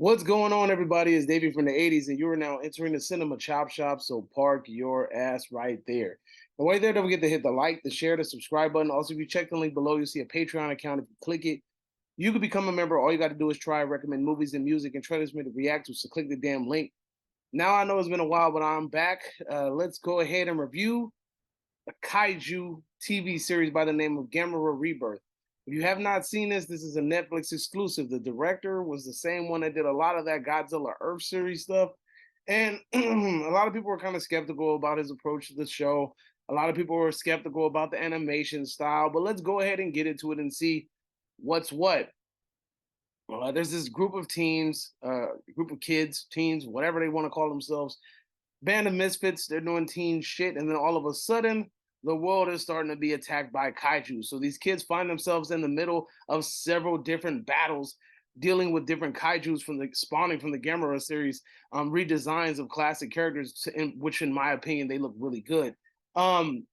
What's going on, everybody? It's Davey from the 80s, and you are now entering the cinema chop shop, so park your ass right there. And right there, don't forget to hit the like, the share, the subscribe button. Also, if you check the link below, you'll see a Patreon account. If you click it, you can become a member. All you got to do is try, recommend movies and music and trailers for me to react to, so click the damn link. Now, I know it's been a while, but I'm back. Let's go ahead and review a kaiju TV series by the name of GAMERA Rebirth. If you have not seen this, this is a Netflix exclusive. The director was the same one that did a lot of that Godzilla Earth series stuff. And a lot of people were kind of skeptical about his approach to the show. A lot of people were skeptical about the animation style, but let's go ahead and get into it and see what's what. There's this group of teens, group of kids, teens, whatever they want to call themselves, band of misfits. They're doing teen shit, and then all of a sudden, the world is starting to be attacked by kaiju. So these kids find themselves in the middle of several different battles, dealing with different kaiju's from the spawning from the Gamera series, redesigns of classic characters, which, in my opinion, they look really good. Um,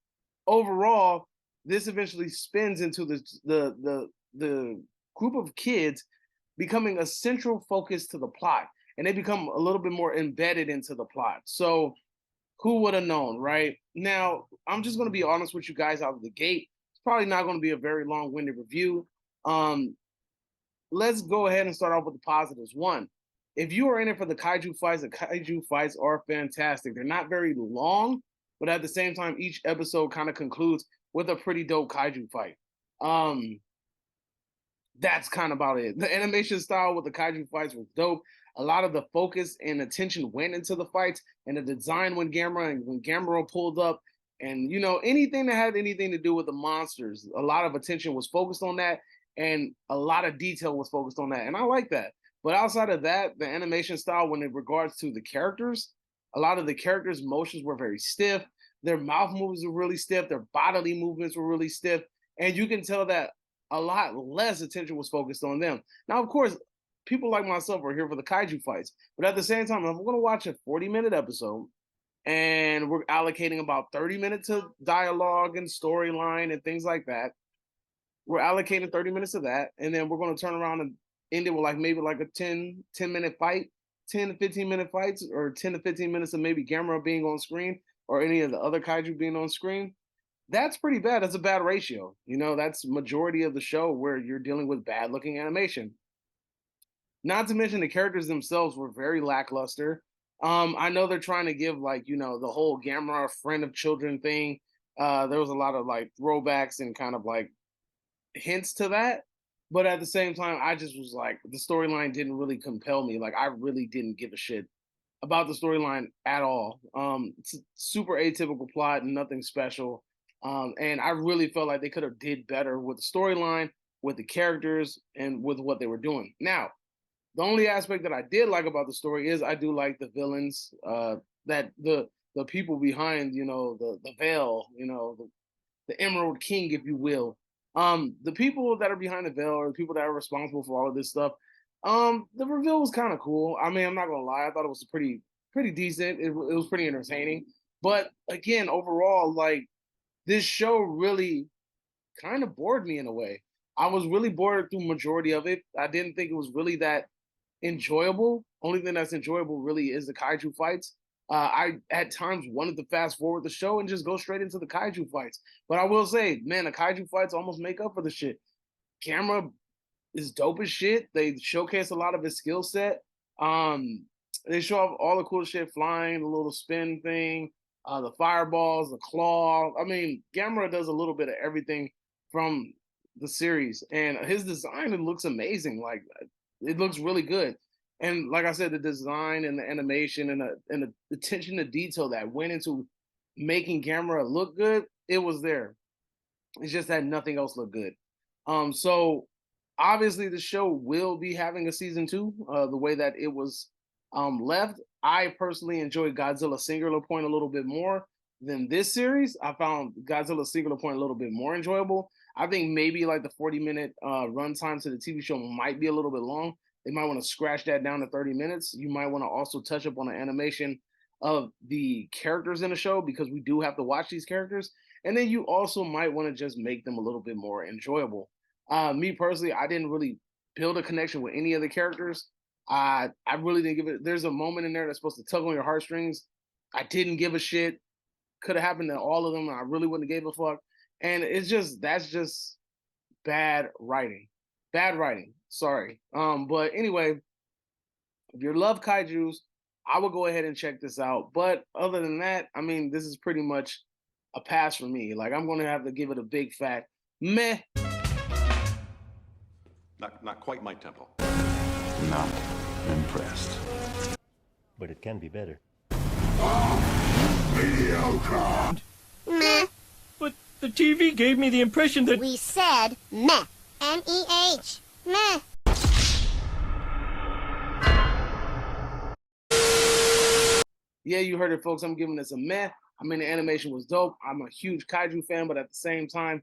Overall, this eventually spins into the group of kids becoming a central focus to the plot, and they become a little bit more embedded into the plot. So who would have known, right? Now, I'm just going to be honest with you guys out of the gate. It's probably not going to be a very long-winded review. Let's go ahead and start off with the positives. One, if you are in it for the kaiju fights are fantastic. They're not very long, but at the same time, each episode kind of concludes with a pretty dope kaiju fight. That's kind of about it. The animation style with the kaiju fights was dope. A lot of the focus and attention went into the fights and the design when Gamera pulled up, and anything that had anything to do with the monsters, a lot of attention was focused on that, and a lot of detail was focused on that, and I like that. But outside of that, the animation style, when it regards to the characters, a lot of the characters' motions were very stiff. Their mouth movements were really stiff. Their bodily movements were really stiff, and you can tell that a lot less attention was focused on them. Now, of course, people like myself are here for the kaiju fights, but at the same time, if I'm going to watch a 40-minute episode and we're allocating about 30 minutes to dialogue and storyline and things like that, we're allocating 30 minutes of that, and then we're going to turn around and end it with maybe like a 10-minute fight, 10 to 15-minute fights, or 10 to 15 minutes of maybe Gamera being on screen or any of the other kaiju being on screen. That's pretty bad. That's a bad ratio. That's majority of the show where you're dealing with bad looking animation. Not to mention the characters themselves were very lackluster. I know they're trying to give the whole Gamera friend of children thing. There was a lot of throwbacks and kind of hints to that. But at the same time, I just was the storyline didn't really compel me. I really didn't give a shit about the storyline at all. It's a super atypical plot, nothing special. And I really felt like they could have did better with the storyline, with the characters, and with what they were doing. Now, the only aspect that I did like about the story is I do like the villains, that the people behind, the veil, the Emerald King, if you will. The people that are behind the veil are the people that are responsible for all of this stuff. The reveal was kind of cool. I mean, I'm not gonna lie, I thought it was pretty decent. It was pretty entertaining. But again, overall, this show really kind of bored me in a way. I was really bored through majority of it. I didn't think it was really that enjoyable. Only thing that's enjoyable really is the kaiju fights. I at times wanted to fast forward the show and just go straight into the kaiju fights. But I will say, man, the kaiju fights almost make up for the shit. Camera is dope as shit. They showcase a lot of his skill set. They show off all the cool shit, flying, the little spin thing, the fireballs, the claw. I mean, Gamera does a little bit of everything from the series, and his design, it looks amazing. It looks really good. And like I said, the design and the animation and the attention to detail that went into making Gamera look good, it was there. It's just that nothing else looked good. So obviously the show will be having a season two, the way that it was left. I personally enjoyed Godzilla Singular Point a little bit more than this series. I found Godzilla Singular Point a little bit more enjoyable. I think maybe the 40-minute runtime to the TV show might be a little bit long. They might want to scratch that down to 30 minutes. You might want to also touch up on the animation of the characters in the show, because we do have to watch these characters. And then you also might want to just make them a little bit more enjoyable. Me personally, I didn't really build a connection with any of the characters. I really didn't give it. There's a moment in there that's supposed to tug on your heartstrings. I didn't give a shit. Could have happened to all of them, and I really wouldn't have gave a fuck. And it's just that's just bad writing. Bad writing. Sorry. But anyway, if you love kaijus, I will go ahead and check this out. But other than that, I mean, this is pretty much a pass for me. Like I'm gonna have to give it a big fat meh. Not quite my tempo. Not impressed. But it can be better. Mediocre. Meh. But the TV gave me the impression that... We said meh. M-E-H. Meh. Yeah, you heard it, folks. I'm giving this a meh. I mean, the animation was dope. I'm a huge kaiju fan, but at the same time,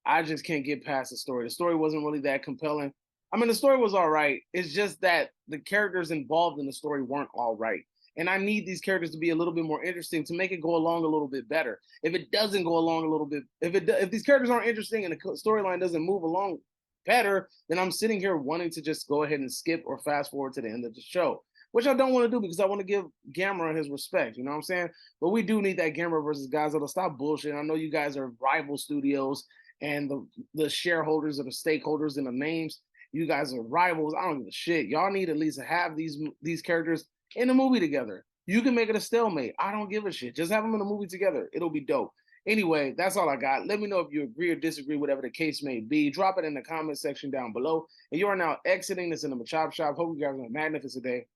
I just can't get past the story. The story wasn't really that compelling. I mean, the story was all right. It's just that the characters involved in the story weren't all right. And I need these characters to be a little bit more interesting to make it go along a little bit better. If it doesn't go along a little bit, if these characters aren't interesting and the storyline doesn't move along better, then I'm sitting here wanting to just go ahead and skip or fast forward to the end of the show, which I don't want to do because I want to give GAMERA his respect. You know what I'm saying? But we do need that GAMERA versus Godzilla. Stop bullshit. I know you guys are rival studios and the shareholders or the stakeholders and the names. You guys are rivals. I don't give a shit. Y'all need at least to have these characters in a movie together. You can make it a stalemate. I don't give a shit. Just have them in a movie together. It'll be dope. Anyway, that's all I got. Let me know if you agree or disagree, whatever the case may be. Drop it in the comment section down below. And you are now exiting the Cinema Chop Shop. Hope you guys have a magnificent day.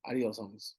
Adios, homies.